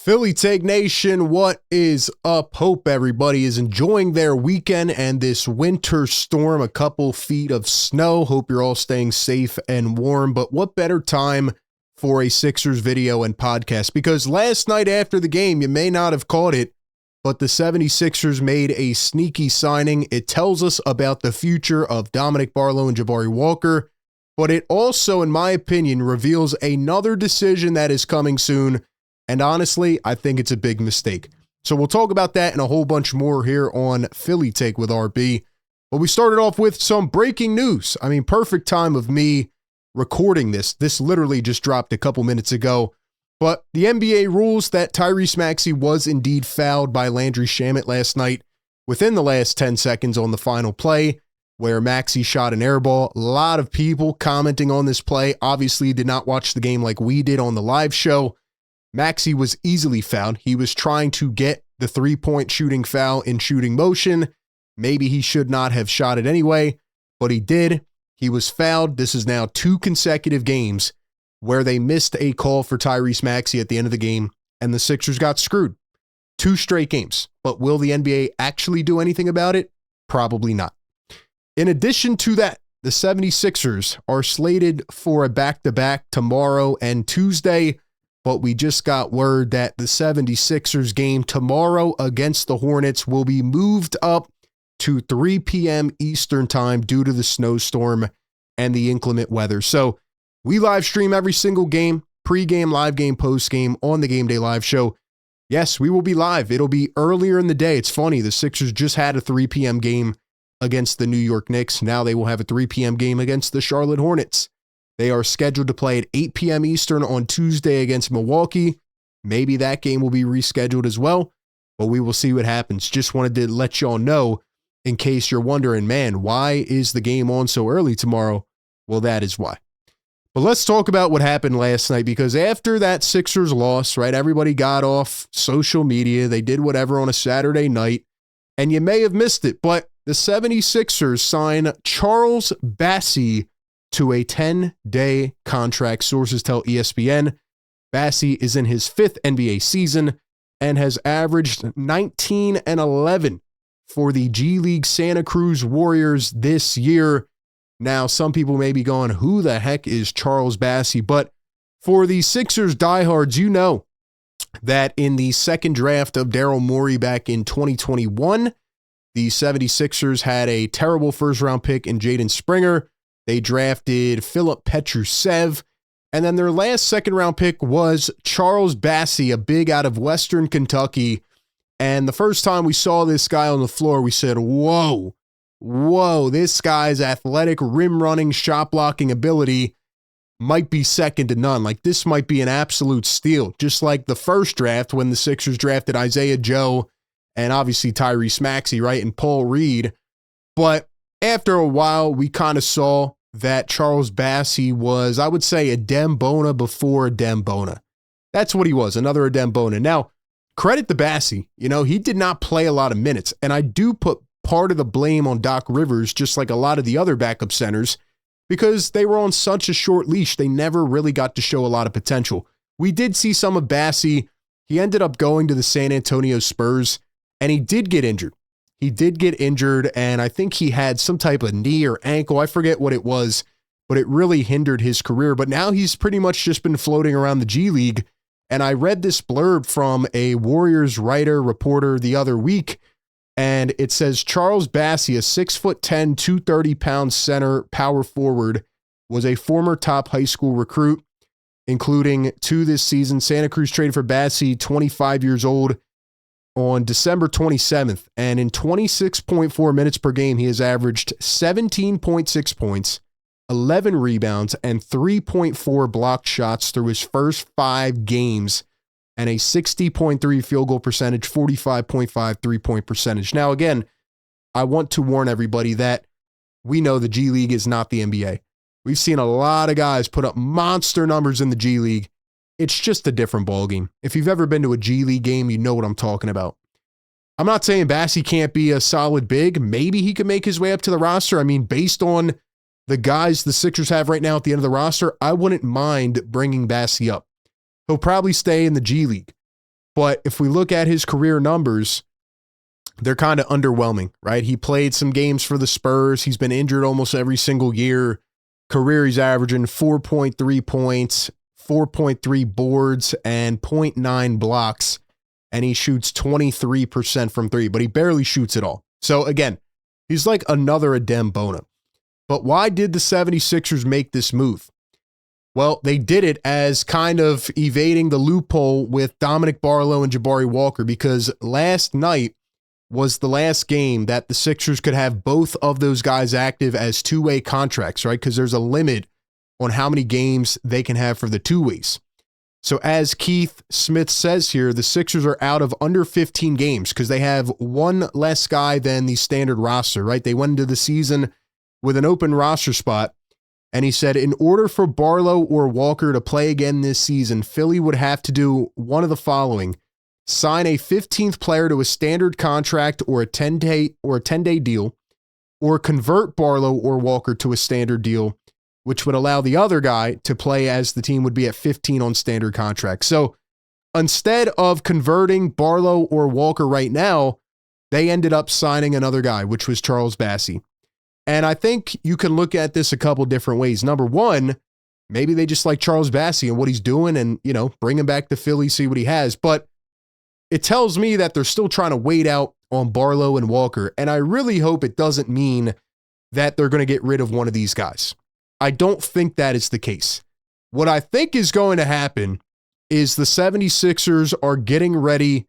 Philly Take Nation, what is up? Hope everybody is enjoying their weekend and this winter storm, a couple feet of snow. Hope you're all staying safe and warm, but what better time for a Sixers video and podcast? Because last night after the game, you may not have caught it, but the 76ers made a sneaky signing. It tells us about the future of Dominick, Barlow, and Jabari Walker, but it also, in my opinion, reveals another decision that is coming soon. And honestly, I think it's a big mistake. So we'll talk about that and a whole bunch more here on Philly Take with RB. But we started off with some breaking news. I mean, perfect time of me recording this. This literally just dropped a couple minutes ago. But the NBA rules that Tyrese Maxey was indeed fouled by Landry Shamet last night within the last 10 seconds on the final play, where Maxey shot an air ball. A lot of people commenting on this play obviously did not watch the game like we did on the live show. Maxey was easily fouled. He was trying to get the three-point shooting foul in shooting motion. Maybe he should not have shot it anyway, but he did. He was fouled. This is now 2 consecutive games where they missed a call for Tyrese Maxey at the end of the game, and the Sixers got screwed. 2 straight games. But will the NBA actually do anything about it? Probably not. In addition to that, the 76ers are slated for a back-to-back tomorrow and Tuesday. But we just got word that the 76ers game tomorrow against the Hornets will be moved up to 3 p.m. Eastern time due to the snowstorm and the inclement weather. So we live stream every single game, pre-game, live game, post-game on the Game Day Live show. Yes, we will be live. It'll be earlier in the day. It's funny. The Sixers just had a 3 p.m. game against the New York Knicks. Now they will have a 3 p.m. game against the Charlotte Hornets. They are scheduled to play at 8 p.m. Eastern on Tuesday against Milwaukee. Maybe that game will be rescheduled as well, but we will see what happens. Just wanted to let y'all know in case you're wondering, man, why is the game on so early tomorrow? Well, that is why. But let's talk about what happened last night, because after that Sixers loss, right, everybody got off social media. They did whatever on a Saturday night, and you may have missed it, but the 76ers sign Charles Bassey to a 10-day contract. Sources tell ESPN Bassey is in his 5th NBA season and has averaged 19 and 11 for the G League Santa Cruz Warriors this year. Now, some people may be going, who the heck is Charles Bassey? But for the Sixers diehards, you know that in the second draft of Daryl Morey back in 2021, the 76ers had a terrible first-round pick in Jaden Springer. They drafted Philip Petrusev, and then their last second-round pick was Charles Bassey, a big out of Western Kentucky. And the first time we saw this guy on the floor, we said, whoa, this guy's athletic rim-running, shot-blocking ability might be second to none. Like, this might be an absolute steal, just like the first draft when the Sixers drafted Isaiah Joe and obviously Tyrese Maxey, right, and Paul Reed. But after a while, we kind of saw that Charles Bassey was, I would say, a Dembona before a Dembona. That's what he was, another Dembona. Now, credit to Bassey. You know, he did not play a lot of minutes, and I do put part of the blame on Doc Rivers, just like a lot of the other backup centers, because they were on such a short leash. They never really got to show a lot of potential. We did see some of Bassey. He ended up going to the San Antonio Spurs, and he did get injured. And I think he had some type of knee or ankle. I forget what it was, but it really hindered his career. But now he's pretty much just been floating around the G League. And I read this blurb from a Warriors reporter the other week, and it says Charles Bassey, a 6'10", 230-pound center power forward, was a former top high school recruit, including 2 this season. Santa Cruz traded for Bassey, 25 years old, on December 27th, and in 26.4 minutes per game, he has averaged 17.6 points, 11 rebounds, and 3.4 blocked shots through his first 5 games, and a 60.3 field goal percentage, 45.5 three-point percentage. Now, again, I want to warn everybody that we know the G League is not the NBA. We've seen a lot of guys put up monster numbers in the G League. It's just a different ballgame. If you've ever been to a G League game, you know what I'm talking about. I'm not saying Bassey can't be a solid big. Maybe he can make his way up to the roster. I mean, based on the guys the Sixers have right now at the end of the roster, I wouldn't mind bringing Bassey up. He'll probably stay in the G League. But if we look at his career numbers, they're kind of underwhelming, right? He played some games for the Spurs. He's been injured almost every single year. Career, he's averaging 4.3 points, 4.3 boards, and 0.9 blocks. And he shoots 23% from three, but he barely shoots at all. So again, he's like another Adem Bona. But why did the 76ers make this move? Well, they did it as kind of evading the loophole with Dominick, Barlow, and Jabari Walker, because last night was the last game that the Sixers could have both of those guys active as two-way contracts, right? Because there's a limit on how many games they can have for the two-ways. So as Keith Smith says here, the Sixers are out of under 15 games because they have one less guy than the standard roster, right? They went into the season with an open roster spot, and he said, in order for Barlow or Walker to play again this season, Philly would have to do one of the following: sign a 15th player to a standard contract or a 10-day deal, or convert Barlow or Walker to a standard deal, which would allow the other guy to play as the team would be at 15 on standard contract. So instead of converting Barlow or Walker right now, they ended up signing another guy, which was Charles Bassey. And I think you can look at this a couple different ways. Number one, maybe they just like Charles Bassey and what he's doing and, bring him back to Philly, see what he has. But it tells me that they're still trying to wait out on Barlow and Walker. And I really hope it doesn't mean that they're going to get rid of one of these guys. I don't think that is the case. What I think is going to happen is the 76ers are getting ready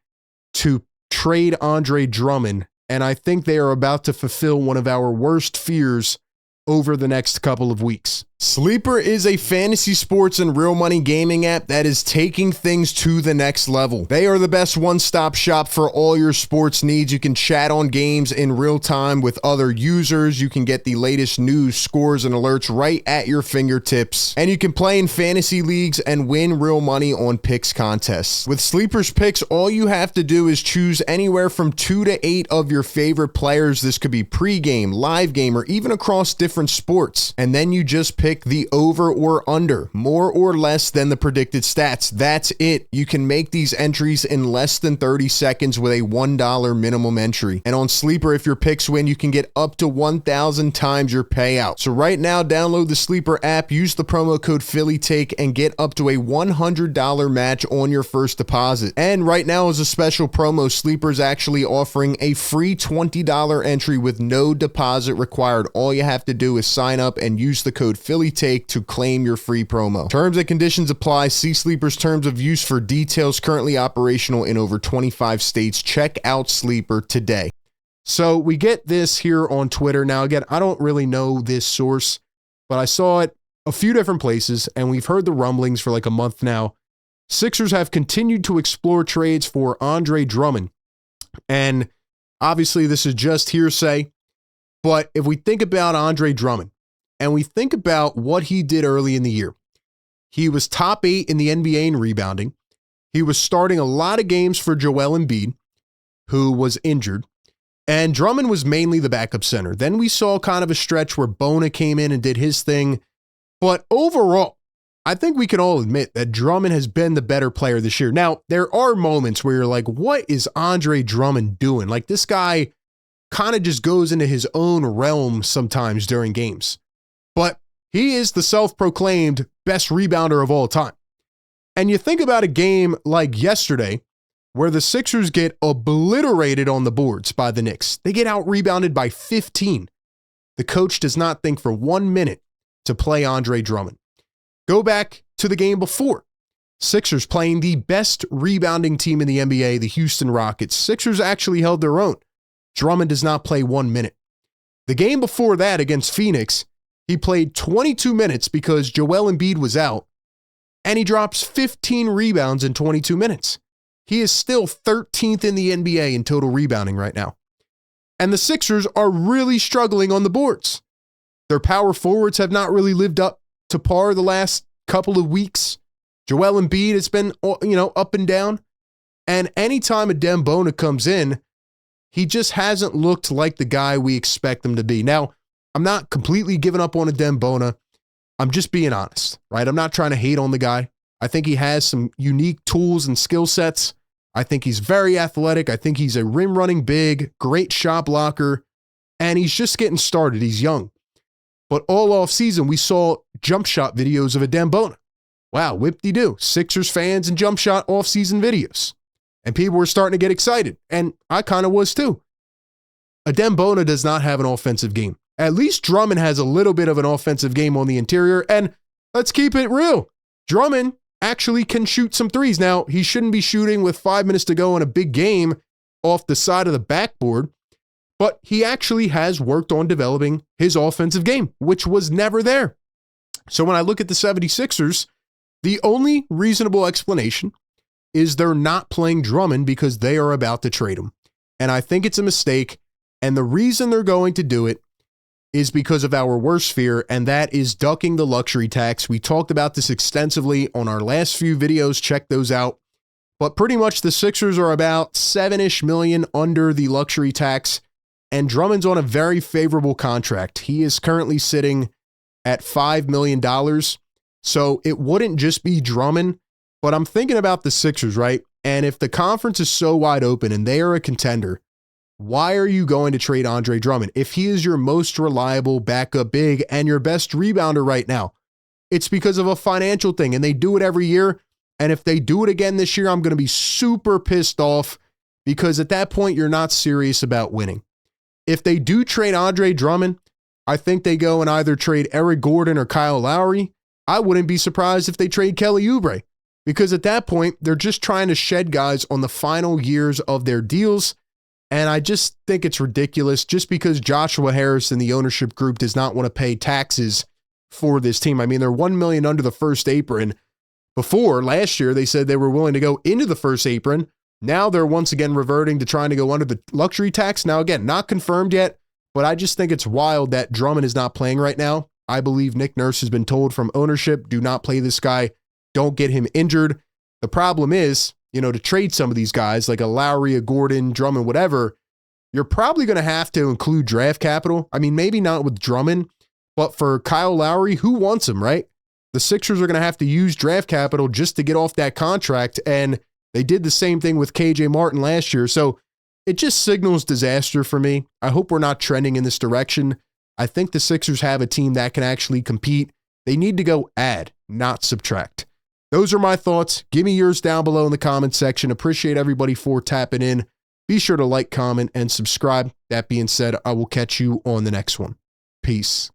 to trade Andre Drummond, and I think they are about to fulfill one of our worst fears over the next couple of weeks. Sleeper is a fantasy sports and real money gaming app that is taking things to the next level. They are the best one-stop shop for all your sports needs. You can chat on games in real time with other users. You can get the latest news, scores, and alerts right at your fingertips. And you can play in fantasy leagues and win real money on picks contests. With Sleeper's Picks, all you have to do is choose anywhere from 2 to 8 of your favorite players. This could be pregame, live game, or even across different sports. And then you just pick the over or under, more or less than the predicted stats. That's it. You can make these entries in less than 30 seconds with a $1 minimum entry. And on Sleeper, if your picks win, you can get up to 1,000 times your payout. So right now, download the Sleeper app, use the promo code PhillyTake, and get up to a $100 match on your first deposit. And right now, as a special promo, Sleeper is actually offering a free $20 entry with no deposit required. All you have to do is sign up and use the code PhillyTake to claim your free promo. Terms and conditions apply. See Sleeper's terms of use for details. Currently operational in over 25 states. Check out Sleeper today. So we get this here on Twitter. Now, again, I don't really know this source, but I saw it a few different places, and we've heard the rumblings for like a month now. Sixers have continued to explore trades for Andre Drummond. And obviously this is just hearsay, but if we think about Andre Drummond, and we think about what he did early in the year, he was top 8 in the NBA in rebounding. He was starting a lot of games for Joel Embiid, who was injured, and Drummond was mainly the backup center. Then we saw kind of a stretch where Bona came in and did his thing. But overall, I think we can all admit that Drummond has been the better player this year. Now, there are moments where you're like, what is Andre Drummond doing? Like, this guy kind of just goes into his own realm sometimes during games. But he is the self-proclaimed best rebounder of all time. And you think about a game like yesterday where the Sixers get obliterated on the boards by the Knicks. They get out-rebounded by 15. The coach does not think for 1 minute to play Andre Drummond. Go back to the game before. Sixers playing the best rebounding team in the NBA, the Houston Rockets. Sixers actually held their own. Drummond does not play 1 minute. The game before that against Phoenix, he played 22 minutes because Joel Embiid was out, and he drops 15 rebounds in 22 minutes. He is still 13th in the NBA in total rebounding right now. And the Sixers are really struggling on the boards. Their power forwards have not really lived up to par the last couple of weeks. Joel Embiid has been, up and down. And anytime Adem Bona comes in, he just hasn't looked like the guy we expect him to be. Now, I'm not completely giving up on Adem Bona. I'm just being honest, right? I'm not trying to hate on the guy. I think he has some unique tools and skill sets, I think he's very athletic. I think he's a rim running big, great shot blocker, and he's just getting started. He's young. But all off season, we saw jump shot videos of Adem. Wow, whip-de-doo. Sixers fans and jump shot off-season videos. And people were starting to get excited. And I kind of was too. Adem does not have an offensive game. At least Drummond has a little bit of an offensive game on the interior. And let's keep it real. Drummond actually can shoot some threes. Now, he shouldn't be shooting with 5 minutes to go in a big game off the side of the backboard. But he actually has worked on developing his offensive game, which was never there. So when I look at the 76ers, the only reasonable explanation is they're not playing Drummond because they are about to trade him. And I think it's a mistake. And the reason they're going to do it is because of our worst fear, and that is ducking the luxury tax. We talked about this extensively on our last few videos. Check those out. But pretty much the Sixers are about $7-ish million under the luxury tax, and Drummond's on a very favorable contract. He is currently sitting at $5 million. So it wouldn't just be Drummond, but I'm thinking about the Sixers, right? And if the conference is so wide open and they are a contender, why are you going to trade Andre Drummond if he is your most reliable backup big and your best rebounder right now? It's because of a financial thing, and they do it every year. And if they do it again this year, I'm going to be super pissed off because at that point, you're not serious about winning. If they do trade Andre Drummond, I think they go and either trade Eric Gordon or Kyle Lowry. I wouldn't be surprised if they trade Kelly Oubre, because at that point, they're just trying to shed guys on the final years of their deals. And I just think it's ridiculous just because Joshua Harris and the ownership group does not want to pay taxes for this team. I mean, they're $1 million under the first apron. Before, last year, they said they were willing to go into the first apron. Now they're once again reverting to trying to go under the luxury tax. Now, again, not confirmed yet, but I just think it's wild that Drummond is not playing right now. I believe Nick Nurse has been told from ownership, do not play this guy. Don't get him injured. The problem is, to trade some of these guys like a Lowry, a Gordon, Drummond, whatever, you're probably going to have to include draft capital. I mean, maybe not with Drummond, but for Kyle Lowry, who wants him, right? The Sixers are going to have to use draft capital just to get off that contract. And they did the same thing with KJ Martin last year. So it just signals disaster for me. I hope we're not trending in this direction. I think the Sixers have a team that can actually compete. They need to go add, not subtract. Those are my thoughts. Give me yours down below in the comment section. Appreciate everybody for tapping in. Be sure to like, comment, and subscribe. That being said, I will catch you on the next one. Peace.